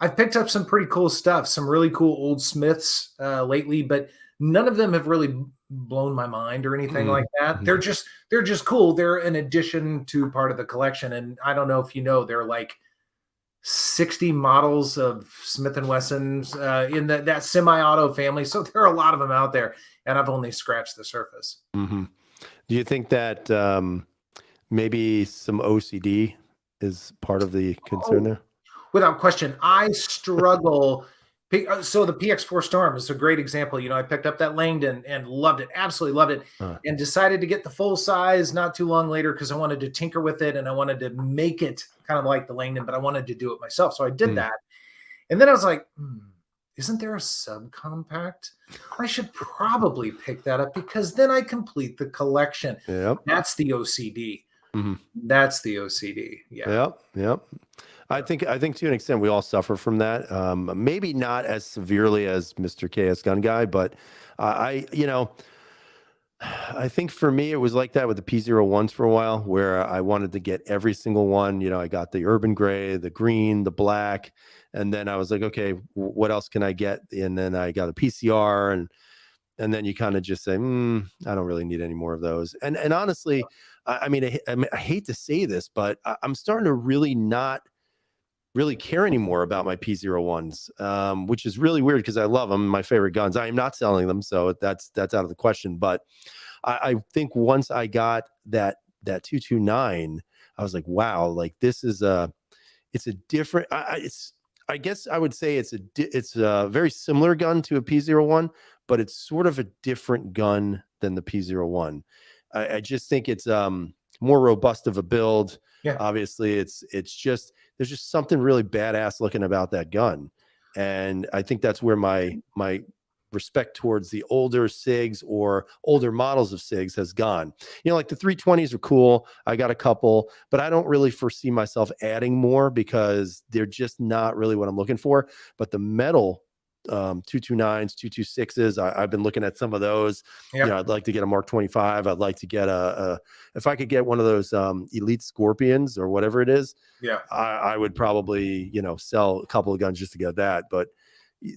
I've picked up some pretty cool stuff, some really cool old Smiths lately, but none of them have really blown my mind or anything like that. They're just cool. They're an addition to part of the collection. And I don't know if they're like 60 models of Smith & Wessons in that semi-auto family. So there are a lot of them out there, and I've only scratched the surface. Do you think that maybe some OCD is part of the concern there? Without question. I struggle. So the PX4 Storm is a great example. I picked up that Langdon and loved it, absolutely loved it, and decided to get the full size not too long later, because I wanted to tinker with it, and I wanted to make it kind of like the Langdon, but I wanted to do it myself. So I did that. And then I was like, isn't there a subcompact? I should probably pick that up, because then I complete the collection. Yep. That's the OCD. That's the OCD. Yeah. Yep. I think to an extent we all suffer from that. Maybe not as severely as Mr. KS Gun Guy, but I think for me it was like that with the P01s for a while, where I wanted to get every single one. I got the urban gray, the green, the black, and then I was like, okay, what else can I get? And then I got a PCR, and then you kind of just say, I don't really need any more of those. And honestly, I hate to say this, but I'm starting to really not really care anymore about my P01s, which is really weird because I love them, my favorite guns. I am not selling them, so that's out of the question. But I think once I got that 229, I was like, wow, like this is it's a different. I guess I would say it's a very similar gun to a P01, but it's sort of a different gun than the P01. I just think it's more robust of a build. Yeah. Obviously, it's just there's just something really badass looking about that gun, and I think that's where my respect towards the older SIGs or older models of SIGs has gone. You know, like the 320s are cool. I got a couple, but I don't really foresee myself adding more because they're just not really what I'm looking for. But the metal 229s, 226s, I've been looking at some of those. You know, Yep. I'd like to get a Mark 25. I'd like to get if I could get one of those Elite Scorpions or whatever it is, Yeah. I would probably, you know, sell a couple of guns just to get that. But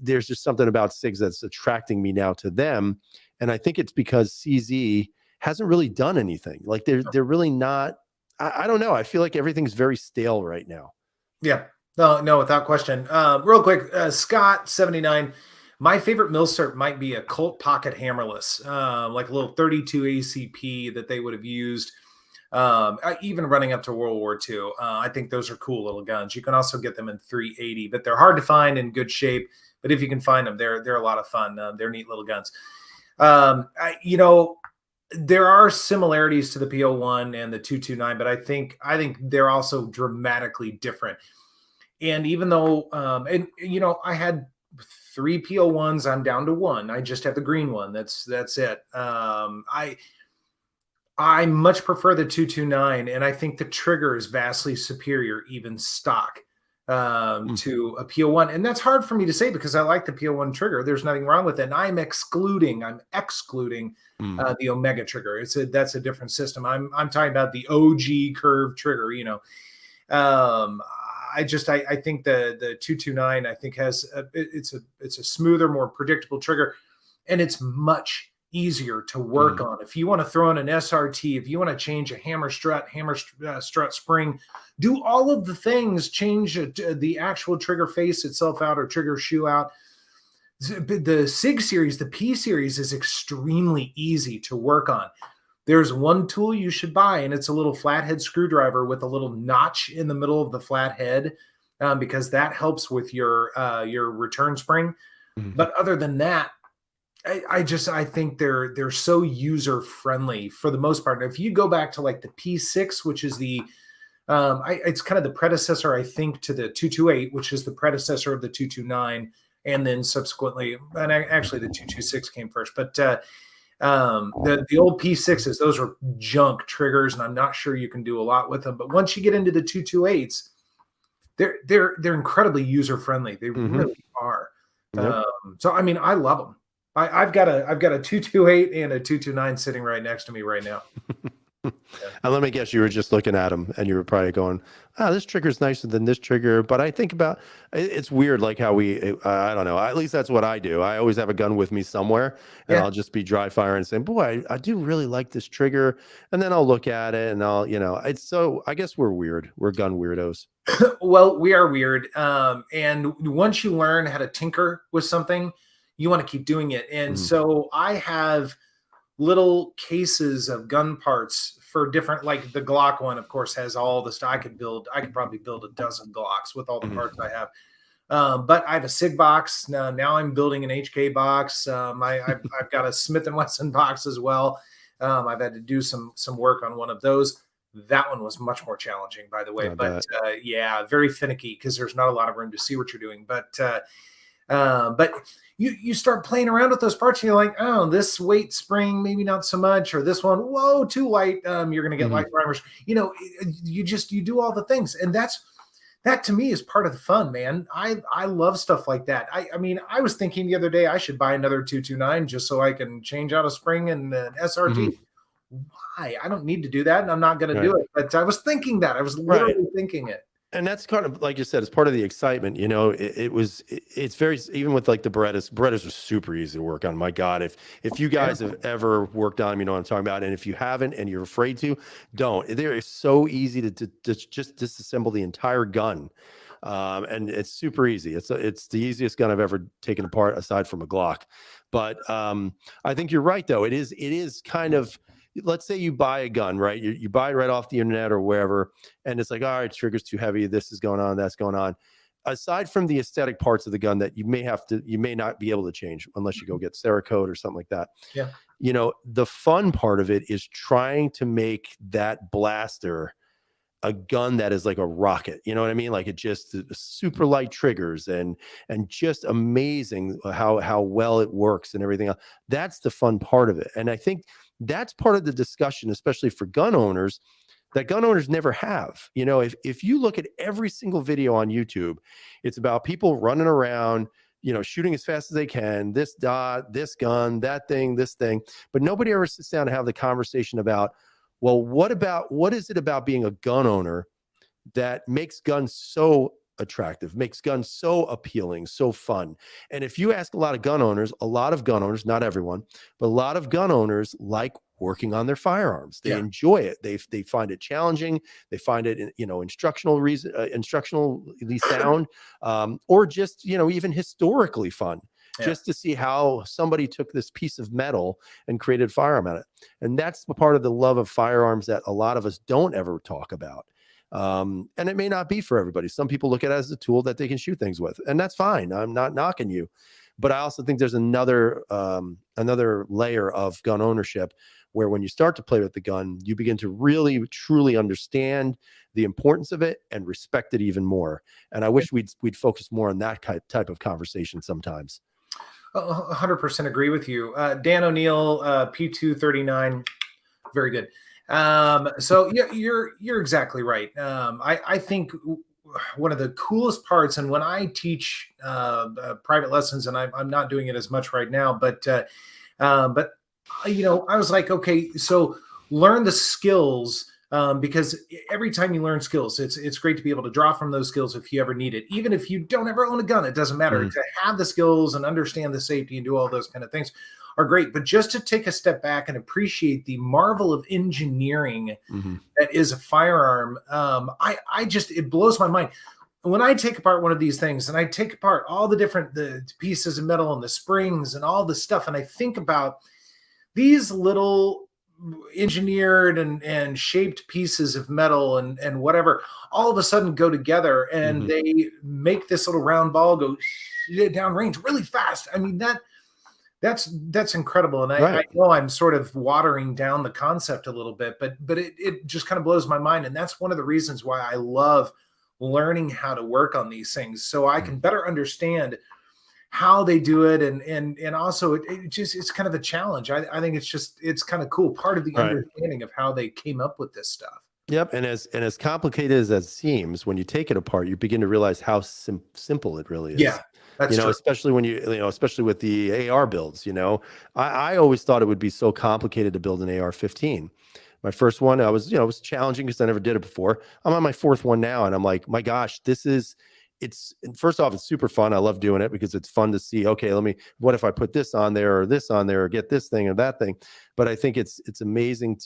there's just something about SIGs that's attracting me now to them. And I think it's because CZ hasn't really done anything. Like they're really not, I don't know. I feel like everything's very stale right now. Yeah. No, without question. Real quick, Scott 79. My favorite Milsurp might be a Colt Pocket Hammerless, like a little 32 ACP that they would have used, even running up to World War II. I think those are cool little guns. You can also get them in 380, but they're hard to find in good shape. But if you can find them, they're a lot of fun. They're neat little guns. You know, there are similarities to the P01 and the 229, but I think they're also dramatically different. And even though, and you know, I had 3 P01s, I'm down to 1. I just have the green one. That's it. I much prefer the 229, and I think the trigger is vastly superior, even stock, to a PO1. And that's hard for me to say because I like the PO1 trigger. There's nothing wrong with it. And I'm excluding the Omega trigger. That's a different system. I'm talking about the OG curved trigger. You know, I think the 229 I think has it's a smoother, more predictable trigger, and it's much easier to work on. If you want to throw in an SRT, if you want to change a hammer strut spring, do all of the things, change the actual trigger face itself out or trigger shoe out. The SIG series, the P series is extremely easy to work on. There's one tool you should buy, and it's a little flathead screwdriver with a little notch in the middle of the flathead, because that helps with your return spring. But other than that, I think they're so user friendly for the most part. If you go back to like the P6, which is it's kind of the predecessor, I think, to the 228, which is the predecessor of the 229, and then subsequently, and actually the 226 came first. But the old P6s, those are junk triggers, and I'm not sure you can do a lot with them. But once you get into the 228s, they're incredibly user friendly. They really are. Yep. So I mean, I love them. I've got a 228 and a 229 sitting right next to me right now. And let me guess, you were just looking at them and you were probably going, this trigger's nicer than this trigger. But I think about it's weird, like how I don't know, at least that's what I do. I always have a gun with me somewhere, and I'll just be dry firing and saying, boy, I do really like this trigger. And then I'll look at it and it's so, I guess we're weird. We're gun weirdos. Well, we are weird. And once you learn how to tinker with something, you want to keep doing it. And so I have little cases of gun parts for different, like the Glock one, of course, has all the stuff. I could probably build a dozen Glocks with all the parts I have. But I have a SIG box. Now I'm building an HK box. I've got a Smith & Wesson box as well. I've had to do some work on one of those. That one was much more challenging, by the way. But yeah, very finicky because there's not a lot of room to see what you're doing. But you start playing around with those parts and you're like, oh, this weight spring, maybe not so much, or this one, whoa, too light. You're going to get light primers. You know, you do all the things. And that to me is part of the fun, man. I love stuff like that. I mean, I was thinking the other day, I should buy another 229 just so I can change out a spring and an SRT. Why? I don't need to do that. And I'm not going to do it. But I was thinking that. I was literally thinking it. And that's kind of like you said, it's part of the excitement. It's very, even with like the Berettas are super easy to work on. My God, if you Yeah. guys have ever worked on them, you know what I'm talking about. And if you haven't and you're afraid to, don't. They're so easy to just disassemble the entire gun. And it's super easy. It's the easiest gun I've ever taken apart aside from a Glock. But I think you're right though. It is kind of, let's say you buy a gun, right? You buy it right off the internet or wherever, and it's like, all right, trigger's too heavy. This is going on. That's going on. Aside from the aesthetic parts of the gun that you may not be able to change unless you go get Cerakote or something like that. Yeah. The fun part of it is trying to make that blaster a gun that is like a rocket. You know what I mean? Like it just super light triggers and just amazing how well it works and everything else. That's the fun part of it. And I think that's part of the discussion, especially for gun owners, that gun owners never have. If you look at every single video on YouTube, it's about people running around, shooting as fast as they can, this dot, this gun, that thing, this thing. But nobody ever sits down to have the conversation about, well, what is it about being a gun owner that makes guns so attractive, makes guns so appealing, so fun? And if you ask a lot of gun owners, not everyone, but a lot of gun owners like working on their firearms. They enjoy it. They find it challenging. They find it, instructionally sound, or just, even historically fun. Yeah. Just to see how somebody took this piece of metal and created firearm out of it. And that's the part of the love of firearms that a lot of us don't ever talk about. And it may not be for everybody. Some people look at it as a tool that they can shoot things with, and that's fine. I'm not knocking you. But I also think there's another layer of gun ownership where when you start to play with the gun, you begin to really, truly understand the importance of it and respect it even more. And I wish we'd focus more on that type of conversation sometimes. 100% agree with you. Dan O'Neill, P239, very good. So yeah, you're exactly right. I think one of the coolest parts, and when I teach private lessons, and I'm not doing it as much right now, but I was like, okay, so learn the skills. Because every time you learn skills, it's great to be able to draw from those skills if you ever need it. Even if you don't ever own a gun, it doesn't matter. To have the skills and understand the safety and do all those kind of things are great. But just to take a step back and appreciate the marvel of engineering that is a firearm, it blows my mind. When I take apart one of these things and I take apart all the pieces of metal and the springs and all the stuff, and I think about these little engineered and shaped pieces of metal and whatever all of a sudden go together and they make this little round ball go down range really fast. I mean, that's incredible. And I know I'm sort of watering down the concept a little bit, but it just kind of blows my mind. And that's one of the reasons why I love learning how to work on these things, so I can better understand how they do it. And also it's kind of a challenge. I think it's kind of cool. Part of the understanding of how they came up with this stuff. Yep. And as complicated as it seems, when you take it apart, you begin to realize how simple it really is. Yeah, that's true. Especially when especially with the AR builds, I always thought it would be so complicated to build an AR-15. My first one, it was challenging because I never did it before. I'm on my fourth one now, and I'm like, my gosh, first off, it's super fun. I love doing it because it's fun to see, okay, what if I put this on there or this on there or get this thing or that thing? But I think it's amazing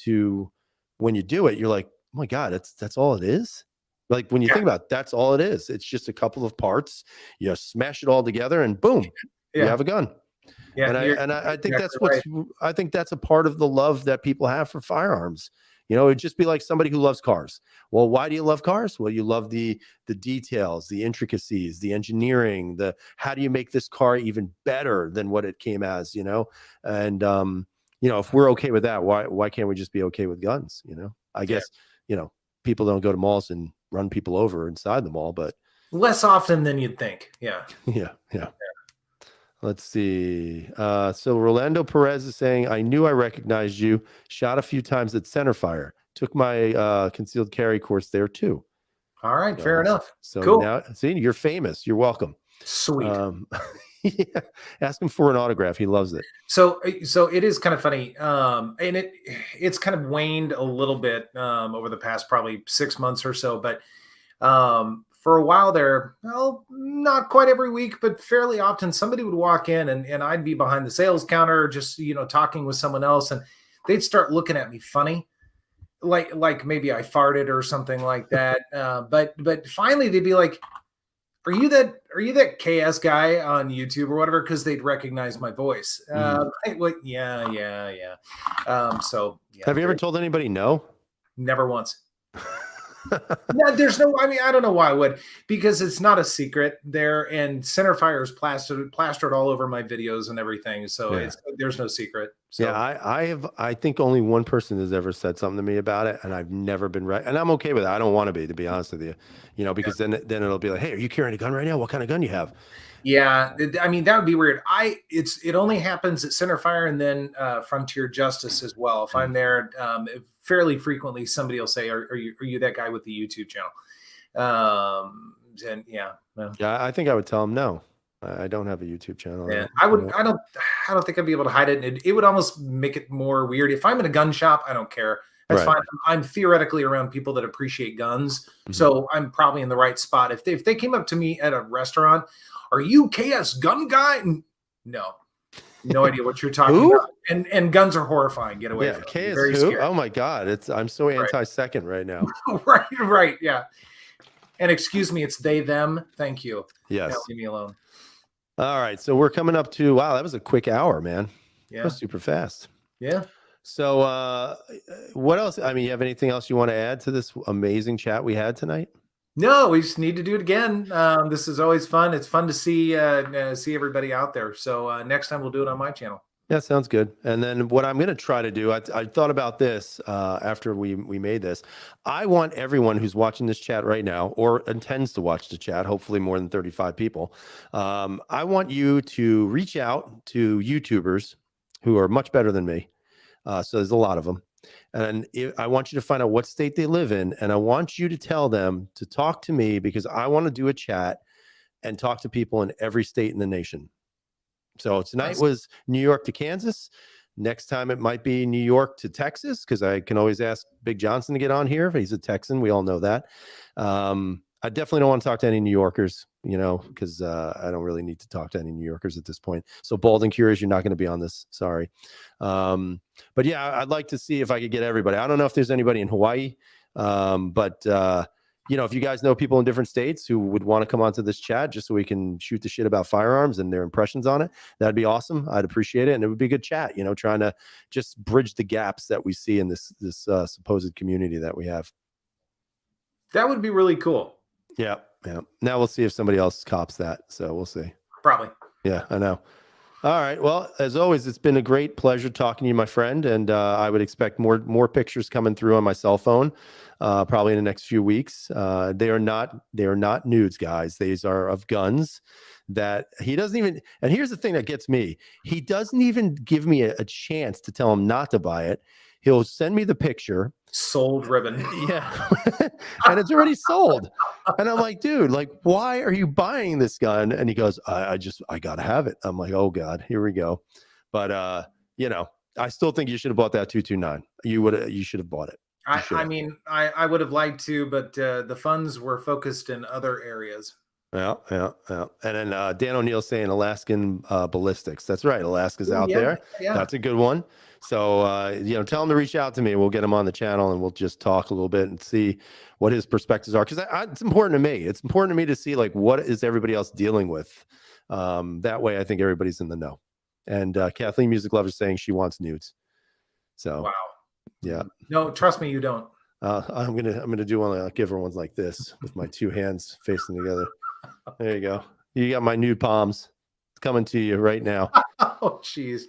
when you do it, you're like, oh my God, that's all it is. Like when you think about it, that's all it is. It's just a couple of parts, you smash it all together and boom, you have a gun. Yeah, and I think I think that's a part of the love that people have for firearms. It'd just be like somebody who loves cars. Well, why do you love cars? Well, you love the details, the intricacies, the engineering, how do you make this car even better than what it came as, And if we're okay with that, why can't we just be okay with guns? I guess, people don't go to malls and run people over inside the mall, but less often than you'd think. Yeah. Yeah. Let's see. So Rolando Perez is saying, I knew I recognized you. Shot a few times at Centerfire. Took my concealed carry course there too. All right, fair enough. So cool. Now, see, you're famous. You're welcome. Sweet. Yeah. Ask him for an autograph. He loves it. So it is kind of funny, and it's kind of waned a little bit over the past probably 6 months or so. But For a while there, well, not quite every week, but fairly often, somebody would walk in and I'd be behind the sales counter, just, talking with someone else, and they'd start looking at me funny, like maybe I farted or something like that. But finally they'd be like, are you that KS guy on YouTube or whatever? Because they'd recognize my voice. Like, yeah. So yeah, Have you ever told anybody no? never once. No, there's no. I mean, I don't know why I would, because it's not a secret there, and Centerfire is plastered all over my videos and everything. So Yeah. there's no secret. So Yeah, I think only one person has ever said something to me about it, and I've never been right. And I'm okay with it. I don't want to be honest with you, because then it'll be like, hey, are you carrying a gun right now? What kind of gun do you have? yeah, I mean that would be weird. It only happens at Centerfire and then Frontier Justice as well. If I'm there, fairly frequently, somebody will say, "Are you that guy with the YouTube channel?" And yeah, no. Yeah, I think I would tell them no. I don't have a YouTube channel. Yeah, I would. I don't think I'd be able to hide it. It would almost make it more weird. If I'm in a gun shop, I don't care. That's Right. fine. I'm theoretically around people that appreciate guns, Mhm. so I'm probably in the right spot. If they came up to me at a restaurant, are you KS gun guy? No idea what you're talking Who? about. And guns are horrifying. Get away Yeah, from me. K is Very who? scary. Oh my God, I'm so anti-second right now. Right, yeah. And excuse me, it's they them. Thank you. Yes. Now leave me alone. All right, so we're coming up to that was a quick hour, man. Yeah. That was super fast. Yeah. So what else? I mean, you have anything else you want to add to this amazing chat we had tonight? No, we just need to do it again. This is always fun. It's fun to see everybody out there. So next time we'll do it on my channel. Yeah, sounds good. And then what I'm going to try to do, I thought about this after we made this. I want everyone who's watching this chat right now or intends to watch the chat, hopefully more than 35 people. I want you to reach out to YouTubers who are much better than me. So there's a lot of them. And I want you to find out what state they live in. And I want you to tell them to talk to me because I want to do a chat and talk to people in every state in the nation. So tonight was New York to Kansas. Next time it might be New York to Texas because I can always ask Big Johnson to get on here. He's a Texan. We all know that. I definitely don't want to talk to any New Yorkers, because I don't really need to talk to any New Yorkers at this point. So Bold and Curious, you're not going to be on this. Sorry. But yeah, I'd like to see if I could get everybody. I don't know if there's anybody in Hawaii, but if you guys know people in different states who would want to come onto this chat just so we can shoot the shit about firearms and their impressions on it, that'd be awesome. I'd appreciate it. And it would be a good chat, trying to just bridge the gaps that we see in this supposed community that we have. That would be really cool. Yeah. Now we'll see if somebody else cops that. So we'll see. Probably. Yeah, I know. All right. Well, as always, it's been a great pleasure talking to you, my friend. And I would expect more pictures coming through on my cell phone, probably in the next few weeks. They are not nudes, guys. These are of guns that he doesn't even. And here's the thing that gets me: he doesn't even give me a chance to tell him not to buy it. He'll send me the picture. Sold ribbon. Yeah. And it's already sold. And I'm like, dude, why are you buying this gun? And he goes, I gotta have it. I'm like, oh God, here we go. But I still think you should have bought that 229. You should have bought it. I mean, I would have liked to, but the funds were focused in other areas. Yeah. And then Dan O'Neill saying Alaskan ballistics. That's right. Alaska's out there. Yeah. That's a good one. So, tell him to reach out to me. We'll get him on the channel and we'll just talk a little bit and see what his perspectives are. Because it's important to me. It's important to me to see what is everybody else dealing with. That way, I think everybody's in the know. And Kathleen Music Lover is saying she wants nudes. So, wow. Yeah. No, trust me, you don't. I'm gonna do one. I'll give her ones like this with my two hands facing together. There you go. You got my nude palms. It's coming to you right now. Oh, jeez.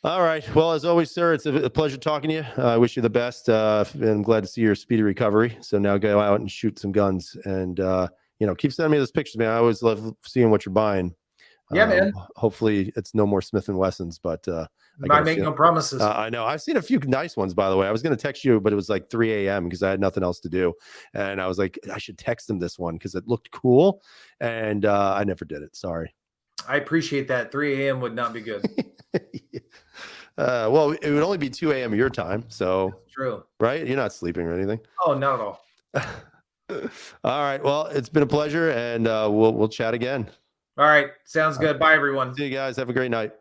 All right. Well, as always, sir, it's a pleasure talking to you. I wish you the best. And I'm glad to see your speedy recovery. So now go out and shoot some guns and, keep sending me those pictures, man. I always love seeing what you're buying. Yeah, man. Hopefully it's no more Smith & Wessons, but I make no promises. I know. I've seen a few nice ones, by the way. I was going to text you, but it was like 3 a.m. because I had nothing else to do. And I was like, I should text them this one because it looked cool. And I never did it. Sorry. I appreciate that. 3 a.m. would not be good. Well, it would only be 2 a.m. your time. So That's true. Right? You're not sleeping or anything. Oh, not at all. All right. Well, it's been a pleasure, and we'll chat again. All right, sounds good. Bye, everyone. See you guys. Have a great night.